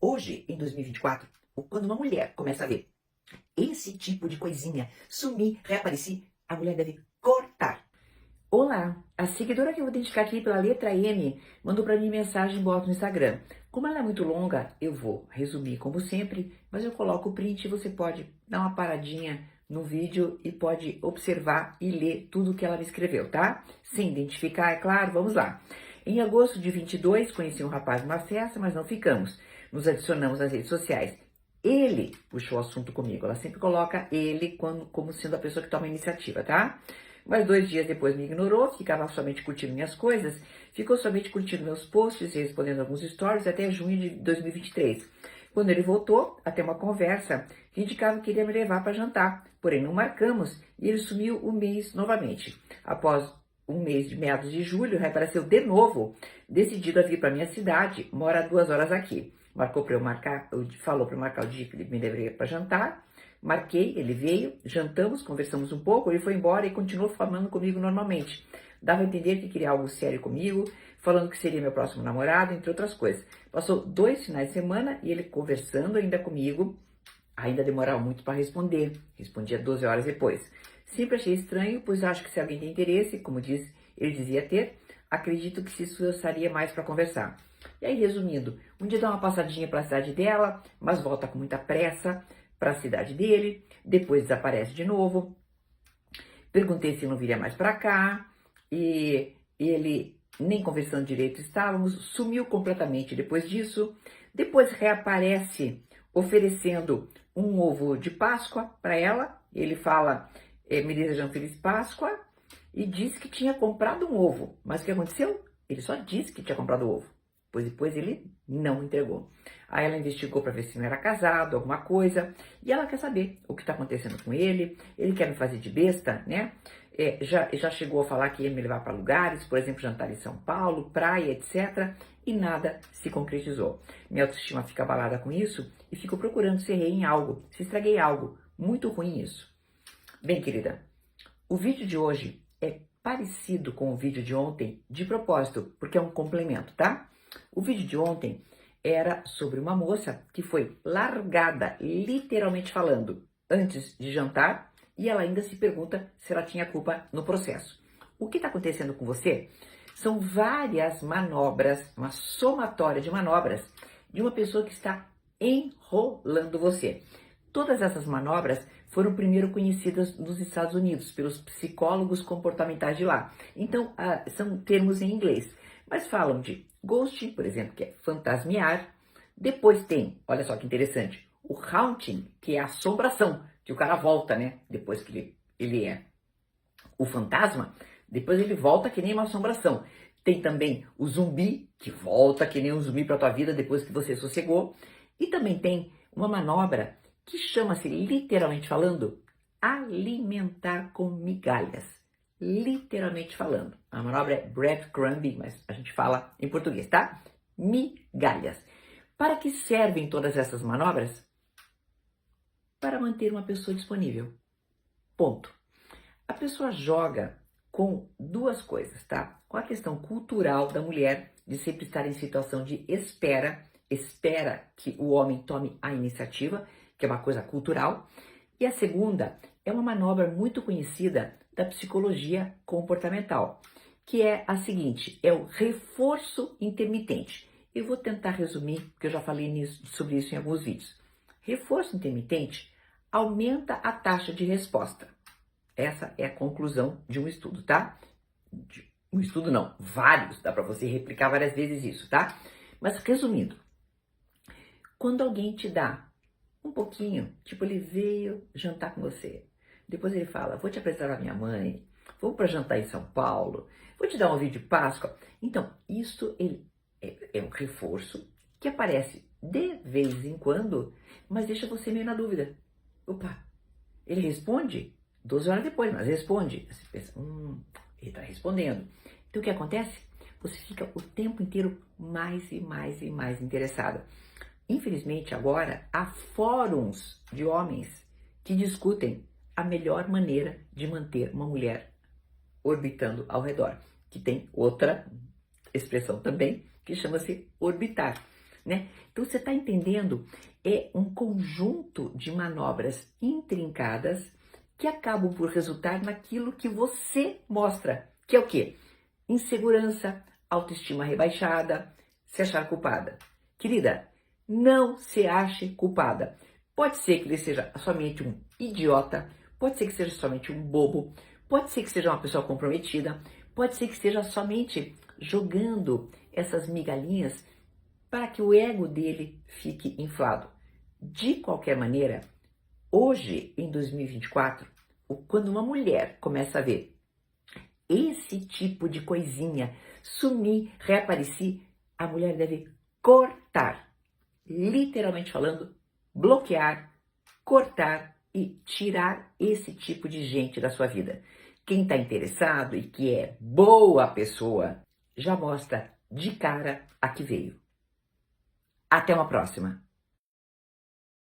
Hoje, em 2024, quando uma mulher começa a ver esse tipo de coisinha sumir, reaparecer, a mulher deve cortar. Olá, a seguidora que eu vou identificar aqui pela letra M mandou para mim mensagem bota no Instagram. Como ela é muito longa, eu vou resumir como sempre, mas eu coloco o print e você pode dar uma paradinha no vídeo e pode observar e ler tudo que ela me escreveu, tá? Sem identificar, é claro, vamos lá. Em agosto de 22, conheci um rapaz numa festa, mas não ficamos. Nos adicionamos nas redes sociais. Ele puxou o assunto comigo. Ela sempre coloca ele como sendo a pessoa que toma a iniciativa, tá? Mas 2 dias depois me ignorou, ficava somente curtindo minhas coisas, ficou somente curtindo meus posts e respondendo alguns stories até junho de 2023. Quando ele voltou a ter uma conversa, que indicava que queria me levar para jantar, porém não marcamos e ele sumiu um mês novamente. Após um mês de meados de julho, reapareceu de novo, decidido a vir para minha cidade, mora a 2 horas aqui. Marcou para eu marcar, falou para eu marcar o dia que ele me levaria para jantar. Marquei, ele veio, jantamos, conversamos um pouco, ele foi embora e continuou falando comigo normalmente. Dava a entender que queria algo sério comigo, falando que seria meu próximo namorado, entre outras coisas. Passou 2 finais de semana e ele conversando ainda comigo, ainda demorava muito para responder. Respondia 12 horas depois. Sempre achei estranho, pois acho que se alguém tem interesse, como ele dizia ter, acredito que se esforçaria mais para conversar. E aí, resumindo, um dia dá uma passadinha para a cidade dela, mas volta com muita pressa para a cidade dele, depois desaparece de novo. Perguntei se não viria mais para cá, e ele nem conversando direito estávamos, sumiu completamente depois disso. Depois reaparece oferecendo um ovo de Páscoa para ela. Ele fala, me desejando Feliz Páscoa, e disse que tinha comprado um ovo. Mas o que aconteceu? Ele só disse que tinha comprado o ovo, pois depois ele não entregou. Aí ela investigou para ver se não era casado, alguma coisa, e ela quer saber o que está acontecendo com ele quer me fazer de besta, né? Já chegou a falar que ia me levar para lugares, por exemplo, jantar em São Paulo, praia, etc., e nada se concretizou. Minha autoestima fica abalada com isso e fico procurando se errei em algo, se estraguei algo. Muito ruim isso. Bem, querida, o vídeo de hoje é parecido com o vídeo de ontem, de propósito, porque é um complemento, tá? O vídeo de ontem era sobre uma moça que foi largada, literalmente falando, antes de jantar, e ela ainda se pergunta se ela tinha culpa no processo. O que está acontecendo com você são várias manobras, uma somatória de manobras de uma pessoa que está enrolando você. Todas essas manobras foram primeiro conhecidas nos Estados Unidos pelos psicólogos comportamentais de lá. Então, são termos em inglês, mas falam de ghosting, por exemplo, que é fantasmear. Depois tem, olha só que interessante, o haunting, que é a assombração, que o cara volta, né? Depois que ele é o fantasma, depois ele volta que nem uma assombração. Tem também o zumbi, que volta que nem um zumbi para tua vida depois que você sossegou. E também tem uma manobra que chama-se, literalmente falando, alimentar com migalhas. Literalmente falando. A manobra é breadcrumbing, mas a gente fala em português, tá? Migalhas. Para que servem todas essas manobras? Para manter uma pessoa disponível. Ponto. A pessoa joga com 2 coisas, tá? Com a questão cultural da mulher, de sempre estar em situação de espera que o homem tome a iniciativa, que é uma coisa cultural. E a segunda é uma manobra muito conhecida da psicologia comportamental, que é a seguinte, é o reforço intermitente. Eu vou tentar resumir, porque eu já falei sobre isso em alguns vídeos. Reforço intermitente aumenta a taxa de resposta. Essa é a conclusão de um estudo, tá? Um estudo não, vários, dá para você replicar várias vezes isso, tá? Mas resumindo, quando alguém te dá um pouquinho, tipo ele veio jantar com você, depois ele fala, vou te apresentar a minha mãe, vamos para jantar em São Paulo, vou te dar um vídeo de Páscoa. Então, isso é um reforço que aparece de vez em quando, mas deixa você meio na dúvida. Opa, ele responde 12 horas depois, mas responde. Você pensa, ele está respondendo. Então o que acontece? Você fica o tempo inteiro mais e mais e mais interessada. Infelizmente agora há fóruns de homens que discutem a melhor maneira de manter uma mulher orbitando ao redor, que tem outra expressão também, que chama-se orbitar. né? Então você está entendendo? É um conjunto de manobras intrincadas que acabam por resultar naquilo que você mostra, que é o quê? Insegurança, autoestima rebaixada, se achar culpada. Querida, não se ache culpada. Pode ser que ele seja somente um idiota, pode ser que seja somente um bobo, pode ser que seja uma pessoa comprometida, pode ser que seja somente jogando essas migalhinhas para que o ego dele fique inflado. De qualquer maneira, hoje, em 2024, quando uma mulher começa a ver esse tipo de coisinha sumir, reaparecer, a mulher deve cortar, literalmente falando, bloquear, cortar e tirar esse tipo de gente da sua vida. Quem está interessado e que é boa pessoa, já mostra de cara a que veio. Até uma próxima!